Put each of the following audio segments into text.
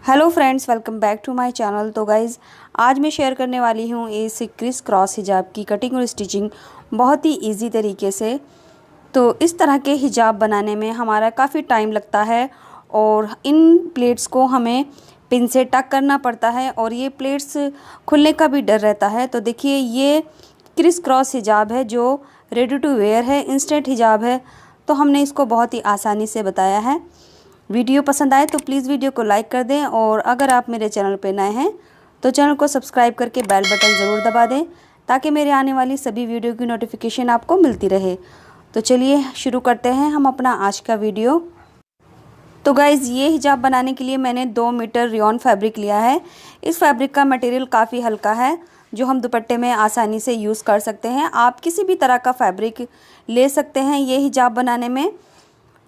Hello friends, welcome back to my channel. तो guys, आज मैं शेयर करने वाली हूँ इस क्रिस क्रॉस हिजाब की कटिंग और स्टिचिंग बहुत ही इजी तरीके से। तो इस तरह के हिजाब बनाने में हमारा काफ़ी टाइम लगता है और इन प्लेट्स को हमें पिन से टक करना पड़ता है और ये प्लेट्स खुलने का भी डर रहता है। तो देखिए, ये क्रिस क्रॉस हिजाब है जो रेडी टू वेयर है, इंस्टेंट हिजाब है। तो हमने इसको बहुत ही आसानी से बताया है। वीडियो पसंद आए तो प्लीज़ वीडियो को लाइक कर दें और अगर आप मेरे चैनल पर नए हैं तो चैनल को सब्सक्राइब करके बेल बटन ज़रूर दबा दें ताकि मेरे आने वाली सभी वीडियो की नोटिफिकेशन आपको मिलती रहे। तो चलिए शुरू करते हैं हम अपना आज का वीडियो। तो गाइज़, ये हिजाब बनाने के लिए मैंने 2 मीटर रियॉन फैब्रिक लिया है। इस फैब्रिक का मटेरियल काफ़ी हल्का है जो हम दुपट्टे में आसानी से यूज़ कर सकते हैं। आप किसी भी तरह का फैब्रिक ले सकते हैं ये हिजाब बनाने में।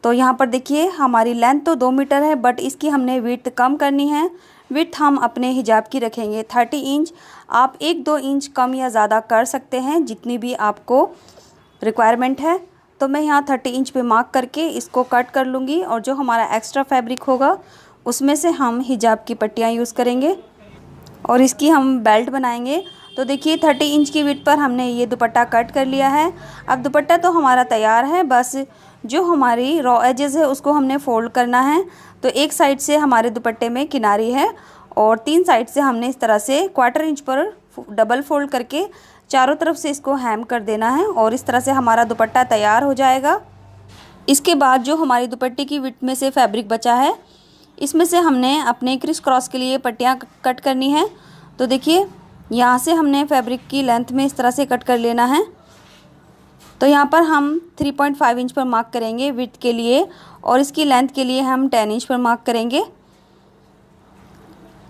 तो यहाँ पर देखिए, हमारी लेंथ तो 2 मीटर है बट इसकी हमने विड्थ कम करनी है। विड्थ हम अपने हिजाब की रखेंगे 30 इंच। आप 1-2 इंच कम या ज़्यादा कर सकते हैं जितनी भी आपको रिक्वायरमेंट है। तो मैं यहाँ 30 इंच पे मार्क करके इसको कट कर लूँगी और जो हमारा एक्स्ट्रा फैब्रिक होगा उसमें से हम हिजाब की पट्टियाँ यूज़ करेंगे और इसकी हम बेल्ट बनाएंगे। तो देखिए, 30 इंच की विड्थ पर हमने ये दुपट्टा कट कर लिया है। अब दुपट्टा तो हमारा तैयार है, बस जो हमारी रॉ एजेस है उसको हमने फ़ोल्ड करना है। तो एक साइड से हमारे दुपट्टे में किनारी है और 3 साइड से हमने इस तरह से 1/4 इंच पर डबल फोल्ड करके चारों तरफ से इसको हैम कर देना है और इस तरह से हमारा दुपट्टा तैयार हो जाएगा। इसके बाद जो हमारी दुपट्टे की विड्थ में से फैब्रिक बचा है इसमें से हमने अपने क्रिस क्रॉस के लिए पट्टियाँ कट करनी है। तो देखिए, यहाँ से हमने फैब्रिक की लेंथ में इस तरह से कट कर लेना है। तो यहाँ पर हम 3.5 इंच पर मार्क करेंगे विड्थ के लिए और इसकी लेंथ के लिए हम 10 इंच पर मार्क करेंगे।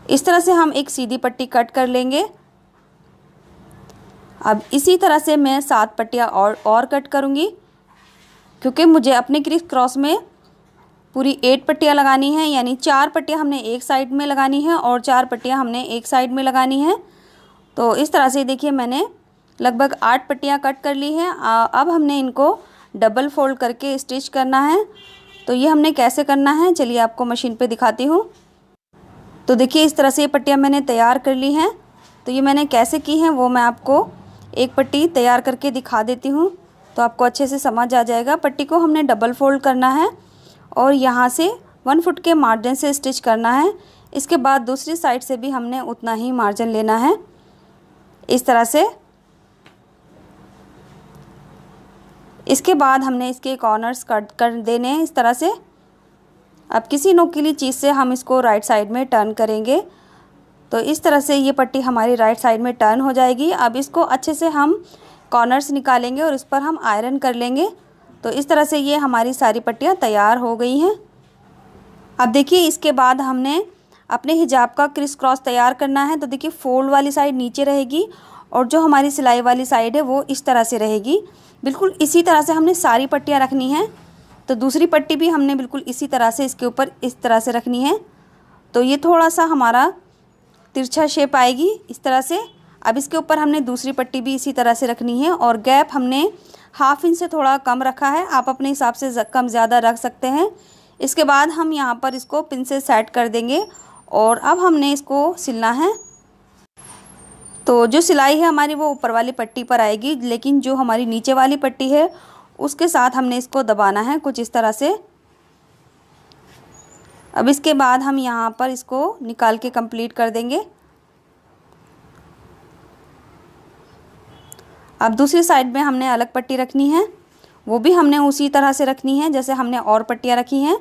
इस तरह से हम एक सीधी पट्टी कट कर लेंगे। अब इसी तरह से मैं 7 पट्टियाँ और कट करूँगी क्योंकि मुझे अपने क्रिस क्रॉस में पूरी 8 पट्टियाँ लगानी हैं, यानी 4 पट्टियाँ हमने एक साइड में लगानी है और 4 पट्टियाँ हमने एक साइड में लगानी है। तो इस तरह से देखिए, मैंने लगभग 8 पट्टियाँ कट कर ली हैं। अब हमने इनको डबल फोल्ड करके स्टिच करना है। तो ये हमने कैसे करना है, चलिए आपको मशीन पे दिखाती हूँ। तो देखिए, इस तरह से ये पट्टियाँ मैंने तैयार कर ली हैं। तो ये मैंने कैसे की हैं वो मैं आपको एक पट्टी तैयार करके दिखा देती हूँ तो आपको अच्छे से समझ आ जाएगा। पट्टी को हमने डबल फोल्ड करना है और यहाँ से 1 फुट के मार्जिन से स्टिच करना है। इसके बाद दूसरी साइड से भी हमने उतना ही मार्जिन लेना है। इस तरह से इसके बाद हमने इसके कॉर्नर्स कट कर देने हैं इस तरह से। अब किसी नोकीली चीज़ से हम इसको राइट साइड में टर्न करेंगे। तो इस तरह से ये पट्टी हमारी राइट साइड में टर्न हो जाएगी। अब इसको अच्छे से हम कॉर्नर्स निकालेंगे और इस पर हम आयरन कर लेंगे। तो इस तरह से ये हमारी सारी पट्टियाँ तैयार हो गई हैं। अब देखिए, इसके बाद हमने अपने हिजाब का क्रिस क्रॉस तैयार करना है। तो देखिए, फोल्ड वाली साइड नीचे रहेगी और जो हमारी सिलाई वाली साइड है वो इस तरह से रहेगी। बिल्कुल इसी तरह से हमने सारी पट्टियाँ रखनी हैं। तो दूसरी पट्टी भी हमने बिल्कुल इसी तरह से इसके ऊपर इस तरह से रखनी है। तो ये थोड़ा सा हमारा तिरछा शेप आएगी इस तरह से। अब इसके ऊपर हमने दूसरी पट्टी भी इसी तरह से रखनी है और गैप हमने 1/2 इंच से थोड़ा कम रखा है। आप अपने हिसाब से कम ज़्यादा रख सकते हैं। इसके बाद हम यहाँ पर इसको पिन से सेट कर देंगे और अब हमने इसको सिलना है। तो जो सिलाई है हमारी वो ऊपर वाली पट्टी पर आएगी, लेकिन जो हमारी नीचे वाली पट्टी है उसके साथ हमने इसको दबाना है कुछ इस तरह से। अब इसके बाद हम यहाँ पर इसको निकाल के कंप्लीट कर देंगे। अब दूसरी साइड में हमने अलग पट्टी रखनी है, वो भी हमने उसी तरह से रखनी है जैसे हमने और पट्टियाँ रखी हैं,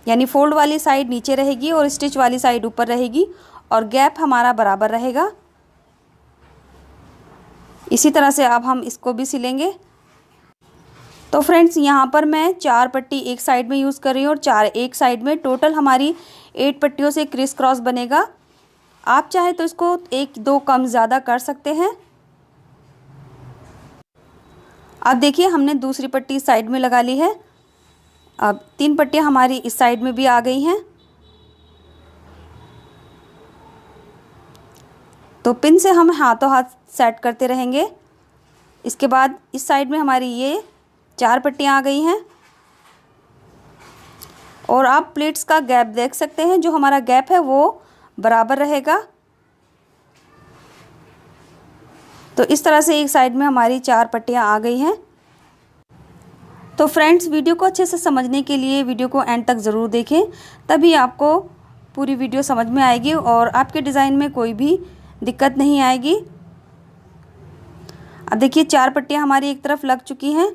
यानी फोल्ड वाली साइड नीचे रहेगी और स्टिच वाली साइड ऊपर रहेगी और गैप हमारा बराबर रहेगा। इसी तरह से अब हम इसको भी सिलेंगे। तो फ्रेंड्स, यहाँ पर मैं 4 पट्टी एक साइड में यूज़ कर रही हूँ और 4 एक साइड में। टोटल हमारी 8 पट्टियों से क्रिस क्रॉस बनेगा। आप चाहे तो इसको 1-2 कम ज़्यादा कर सकते हैं। अब देखिए, हमने दूसरी पट्टी साइड में लगा ली है। अब 3 पट्टियाँ हमारी इस साइड में भी आ गई हैं। तो पिन से हम हाथों हाथ सेट करते रहेंगे। इसके बाद इस साइड में हमारी ये 4 पट्टियाँ आ गई हैं और आप प्लेट्स का गैप देख सकते हैं, जो हमारा गैप है वो बराबर रहेगा। तो इस तरह से एक साइड में हमारी 4 पट्टियाँ आ गई हैं। तो फ्रेंड्स, वीडियो को अच्छे से समझने के लिए वीडियो को एंड तक ज़रूर देखें, तभी आपको पूरी वीडियो समझ में आएगी और आपके डिज़ाइन में कोई भी दिक्कत नहीं आएगी। अब देखिए 4 पट्टियाँ हमारी एक तरफ लग चुकी हैं।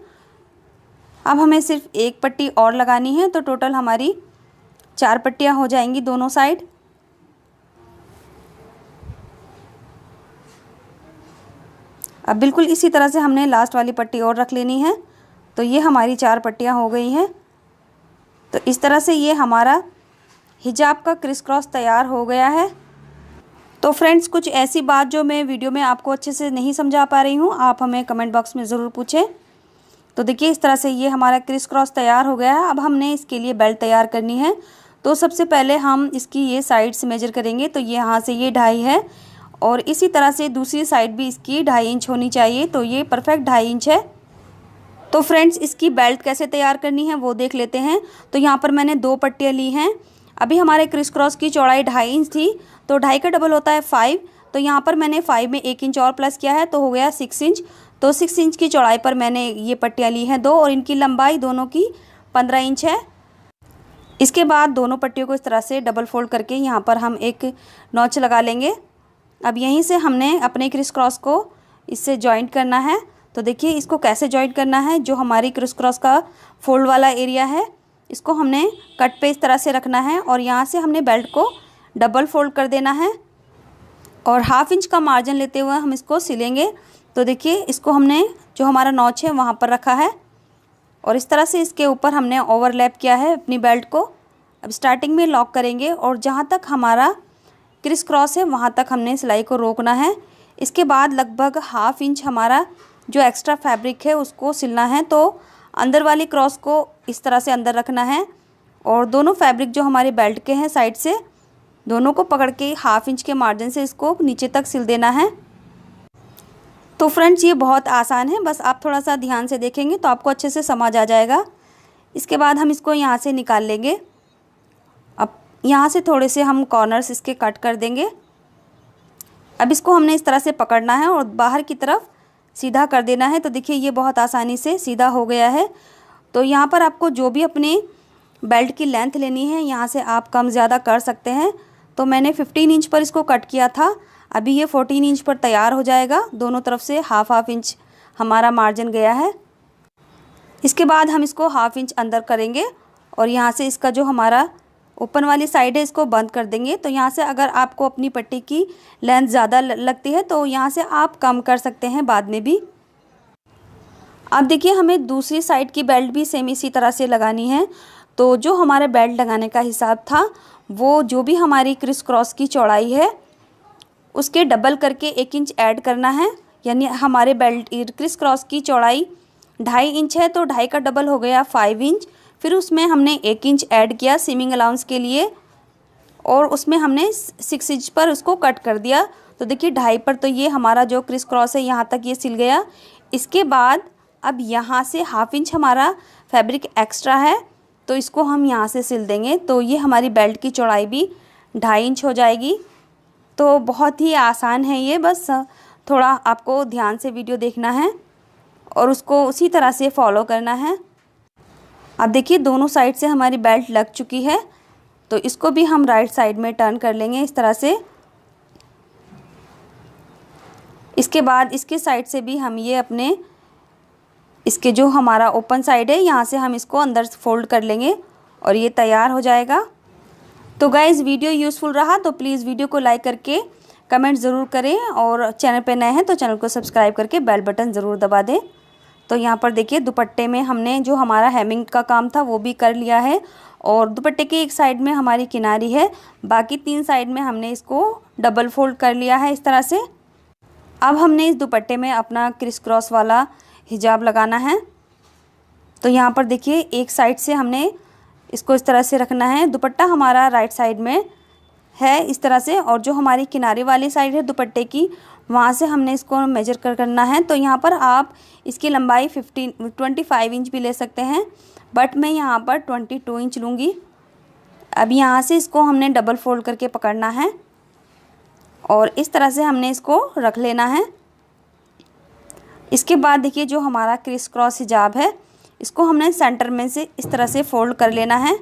अब हमें सिर्फ एक पट्टी और लगानी है, तो टोटल हमारी 4 पट्टियाँ हो जाएंगी दोनों साइड। अब बिल्कुल इसी तरह से हमने लास्ट वाली पट्टी और रख लेनी है। तो ये हमारी 4 पट्टियाँ हो गई हैं। तो इस तरह से ये हमारा हिजाब का क्रिस क्रॉस तैयार हो गया है। तो फ्रेंड्स, कुछ ऐसी बात जो मैं वीडियो में आपको अच्छे से नहीं समझा पा रही हूँ, आप हमें कमेंट बॉक्स में ज़रूर पूछें। तो देखिए इस तरह से ये हमारा क्रिस क्रॉस तैयार हो गया है। अब हमने इसके लिए बेल्ट तैयार करनी है। तो सबसे पहले हम इसकी ये साइड्स मेजर करेंगे। तो ये यहाँ से ये 2.5 है और इसी तरह से दूसरी साइड भी इसकी 2.5 इंच होनी चाहिए। तो ये परफेक्ट 2.5 इंच है। तो फ्रेंड्स, इसकी बेल्ट कैसे तैयार करनी है वो देख लेते हैं। तो यहाँ पर मैंने 2 पट्टियाँ ली हैं। अभी हमारे क्रिस क्रॉस की चौड़ाई 2.5 इंच थी, तो 2.5 का डबल होता है 5। तो यहाँ पर मैंने 5 में 1 इंच और प्लस किया है, तो हो गया 6 इंच। तो 6 इंच की चौड़ाई पर मैंने ये पट्टियाँ ली हैं 2 और इनकी लंबाई दोनों की 15 इंच है। इसके बाद दोनों पट्टियों को इस तरह से डबल फोल्ड करके यहाँ पर हम एक नॉच लगा लेंगे। अब यहीं से हमने अपने क्रिस क्रॉस को इससे जॉइंट करना है। तो देखिए इसको कैसे जॉइंट करना है। जो हमारी क्रिस क्रॉस का फोल्ड वाला एरिया है, इसको हमने कट पे इस तरह से रखना है और यहाँ से हमने बेल्ट को डबल फोल्ड कर देना है और 1/2 इंच का मार्जिन लेते हुए हम इसको सिलेंगे। तो देखिए इसको हमने जो हमारा नॉच है वहाँ पर रखा है और इस तरह से इसके ऊपर हमने ओवरलैप किया है अपनी बेल्ट को। अब स्टार्टिंग में लॉक करेंगे और जहाँ तक हमारा क्रिस क्रॉस है वहाँ तक हमने सिलाई को रोकना है। इसके बाद लगभग 1/2 इंच हमारा जो एक्स्ट्रा फैब्रिक है उसको सिलना है। तो अंदर वाली क्रॉस को इस तरह से अंदर रखना है और दोनों फैब्रिक जो हमारे बेल्ट के हैं साइड से, दोनों को पकड़ के 1/2 इंच के मार्जिन से इसको नीचे तक सिल देना है। तो फ्रेंड्स, ये बहुत आसान है, बस आप थोड़ा सा ध्यान से देखेंगे तो आपको अच्छे से समझ आ जाएगा। इसके बाद हम इसको यहाँ से निकाल लेंगे। अब यहाँ से थोड़े से हम कॉर्नर्स इसके कट कर देंगे। अब इसको हमने इस तरह से पकड़ना है और बाहर की तरफ सीधा कर देना है। तो देखिए ये बहुत आसानी से सीधा हो गया है। तो यहाँ पर आपको जो भी अपने बेल्ट की लेंथ लेनी है, यहाँ से आप कम ज़्यादा कर सकते हैं। तो मैंने 15 इंच पर इसको कट किया था, अभी ये 14 इंच पर तैयार हो जाएगा। दोनों तरफ से 1/2 इंच हमारा मार्जिन गया है। इसके बाद हम इसको 1/2 इंच अंदर करेंगे और यहाँ से इसका जो हमारा ओपन वाली साइड है इसको बंद कर देंगे। तो यहाँ से अगर आपको अपनी पट्टी की लेंथ ज़्यादा लगती है तो यहाँ से आप कम कर सकते हैं बाद में भी। अब देखिए हमें दूसरी साइड की बेल्ट भी सेम इसी तरह से लगानी है। तो जो हमारे बेल्ट लगाने का हिसाब था वो जो भी हमारी क्रिस क्रॉस की चौड़ाई है उसके डबल करके 1 इंच ऐड करना है। यानी हमारे बेल्ट क्रिस क्रॉस की चौड़ाई 2.5 इंच है, तो 2.5 का डबल हो गया 5 इंच। फिर उसमें हमने 1 इंच ऐड किया सीमिंग अलाउंस के लिए और उसमें हमने 6 इंच पर उसको कट कर दिया। तो देखिए 2.5 पर तो ये हमारा जो क्रिस क्रॉस है यहाँ तक ये सिल गया। इसके बाद अब यहाँ से 1/2 इंच हमारा फैब्रिक एक्स्ट्रा है, तो इसको हम यहाँ से सिल देंगे। तो ये हमारी बेल्ट की चौड़ाई भी 2.5 इंच हो जाएगी। तो बहुत ही आसान है ये, बस थोड़ा आपको ध्यान से वीडियो देखना है और उसको उसी तरह से फॉलो करना है। अब देखिए दोनों साइड से हमारी बेल्ट लग चुकी है, तो इसको भी हम राइट साइड में टर्न कर लेंगे इस तरह से। इसके बाद इसके साइड से भी हम ये अपने इसके जो हमारा ओपन साइड है यहाँ से हम इसको अंदर फोल्ड कर लेंगे और ये तैयार हो जाएगा। तो गाइज़, वीडियो यूज़फुल रहा तो प्लीज़ वीडियो को लाइक करके कमेंट ज़रूर करें और चैनल पे नए हैं तो चैनल को सब्सक्राइब करके बेल बटन ज़रूर दबा दें। तो यहाँ पर देखिए दुपट्टे में हमने जो हमारा हेमिंग का काम था वो भी कर लिया है और दुपट्टे के एक साइड में हमारी किनारी है, बाकी 3 साइड में हमने इसको डबल फोल्ड कर लिया है इस तरह से। अब हमने इस दुपट्टे में अपना क्रिस क्रॉस वाला हिजाब लगाना है। तो यहाँ पर देखिए एक साइड से हमने इसको इस तरह से रखना है। दुपट्टा हमारा राइट साइड में है इस तरह से और जो हमारी किनारे वाली साइड है दुपट्टे की वहाँ से हमने इसको मेजर करना है। तो यहाँ पर आप इसकी लंबाई 25 इंच भी ले सकते हैं, बट मैं यहाँ पर 22 इंच लूँगी। अब यहाँ से इसको हमने डबल फोल्ड करके पकड़ना है और इस तरह से हमने इसको रख लेना है। इसके बाद देखिए जो हमारा क्रिस क्रॉस हिजाब है इसको हमने सेंटर में से इस तरह से फोल्ड कर लेना है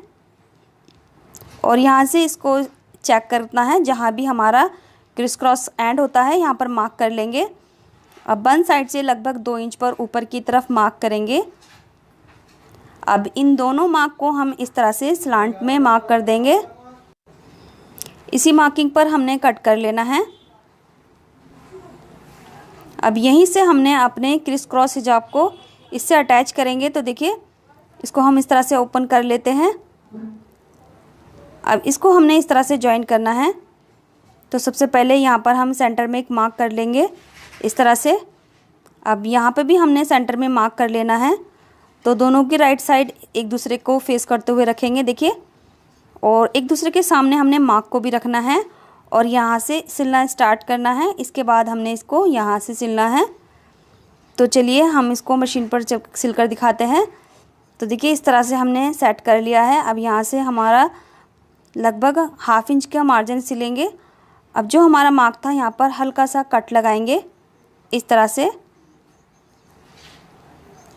और यहाँ से इसको चेक करना है, जहाँ भी हमारा क्रिस क्रॉस एंड होता है यहाँ पर मार्क कर लेंगे। अब वन साइड से लगभग 2 इंच पर ऊपर की तरफ मार्क करेंगे। अब इन दोनों मार्क को हम इस तरह से स्लांट में मार्क कर देंगे। इसी मार्किंग पर हमने कट कर लेना है। अब यहीं से हमने अपने क्रिस क्रॉस हिजाब को इससे अटैच करेंगे। तो देखिए इसको हम इस तरह से ओपन कर लेते हैं। अब इसको हमने इस तरह से जॉइन करना है। तो सबसे पहले यहाँ पर हम सेंटर में एक मार्क कर लेंगे इस तरह से। अब यहाँ पे भी हमने सेंटर में मार्क कर लेना है। तो दोनों की राइट साइड एक दूसरे को फेस करते हुए रखेंगे देखिए, और एक दूसरे के सामने हमने मार्क को भी रखना है और यहाँ से सिलना स्टार्ट करना है। इसके बाद हमने इसको यहाँ से सिलना है। तो चलिए हम इसको मशीन पर सिल कर दिखाते हैं। तो देखिए इस तरह से हमने सेट कर लिया है। अब यहाँ से हमारा लगभग 1/2 इंच का मार्जिन सिलेंगे। अब जो हमारा मार्क था यहाँ पर हल्का सा कट लगाएंगे इस तरह से।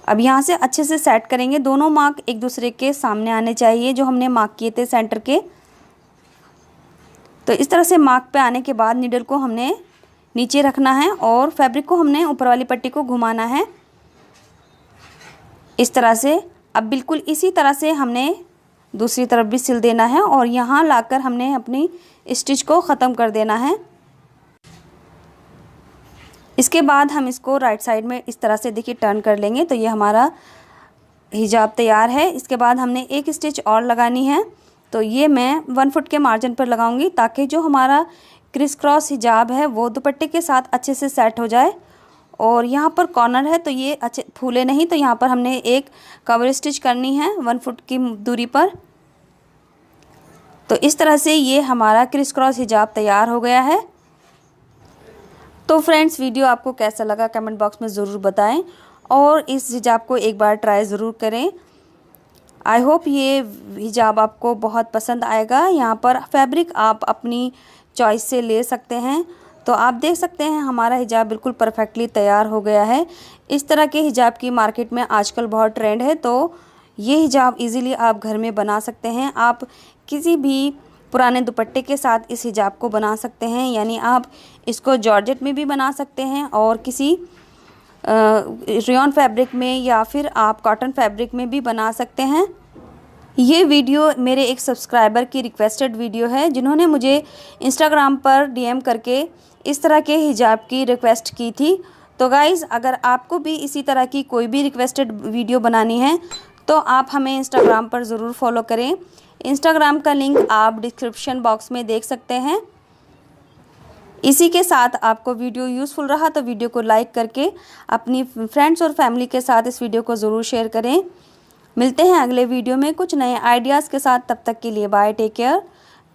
अब यहाँ से अच्छे से सेट करेंगे। दोनों मार्क एक दूसरे के सामने आने चाहिए जो हमने मार्क किए थे सेंटर के। तो इस तरह से मार्क पे आने के बाद नीडल को हमने नीचे रखना है और फैब्रिक को हमने ऊपर वाली पट्टी को घुमाना है इस तरह से। अब बिल्कुल इसी तरह से हमने दूसरी तरफ भी सिल देना है और यहाँ लाकर हमने अपनी स्टिच को ख़त्म कर देना है। इसके बाद हम इसको राइट साइड में इस तरह से देखिए टर्न कर लेंगे। तो ये हमारा हिजाब तैयार है। इसके बाद हमने एक स्टिच और लगानी है। तो ये मैं 1 फुट के मार्जिन पर लगाऊंगी ताकि जो हमारा क्रिस क्रॉस हिजाब है वो दुपट्टे के साथ अच्छे से सेट हो जाए। और यहाँ पर कॉर्नर है तो ये अच्छे फूले नहीं, तो यहाँ पर हमने एक कवर स्टिच करनी है 1 फुट की दूरी पर। तो इस तरह से ये हमारा क्रिस क्रॉस हिजाब तैयार हो गया है। तो फ्रेंड्स वीडियो आपको कैसा लगा कमेंट बॉक्स में ज़रूर बताएं और इस हिजाब को एक बार ट्राई ज़रूर करें। आई होप ये हिजाब आपको बहुत पसंद आएगा। यहाँ पर फैब्रिक आप अपनी चॉइस से ले सकते हैं। तो आप देख सकते हैं हमारा हिजाब बिल्कुल परफेक्टली तैयार हो गया है। इस तरह के हिजाब की मार्केट में आजकल बहुत ट्रेंड है। तो ये हिजाब इजीली आप घर में बना सकते हैं। आप किसी भी पुराने दुपट्टे के साथ इस हिजाब को बना सकते हैं, यानी आप इसको जॉर्जेट में भी बना सकते हैं और किसी रेयॉन फैब्रिक में या फिर आप कॉटन फैब्रिक में भी बना सकते हैं। ये वीडियो मेरे एक सब्सक्राइबर की रिक्वेस्टेड वीडियो है जिन्होंने मुझे इंस्टाग्राम पर डीएम करके इस तरह के हिजाब की रिक्वेस्ट की थी। तो गाइज़ अगर आपको भी इसी तरह की कोई भी रिक्वेस्टेड वीडियो बनानी है तो आप हमें इंस्टाग्राम पर ज़रूर फॉलो करें। इंस्टाग्राम का लिंक आप डिस्क्रिप्शन बॉक्स में देख सकते हैं। इसी के साथ आपको वीडियो यूज़फुल रहा तो वीडियो को लाइक करके अपनी फ्रेंड्स और फैमिली के साथ इस वीडियो को ज़रूर शेयर करें। मिलते हैं अगले वीडियो में कुछ नए आइडियाज़ के साथ। तब तक के लिए bye, take care,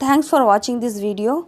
thanks for watching this video.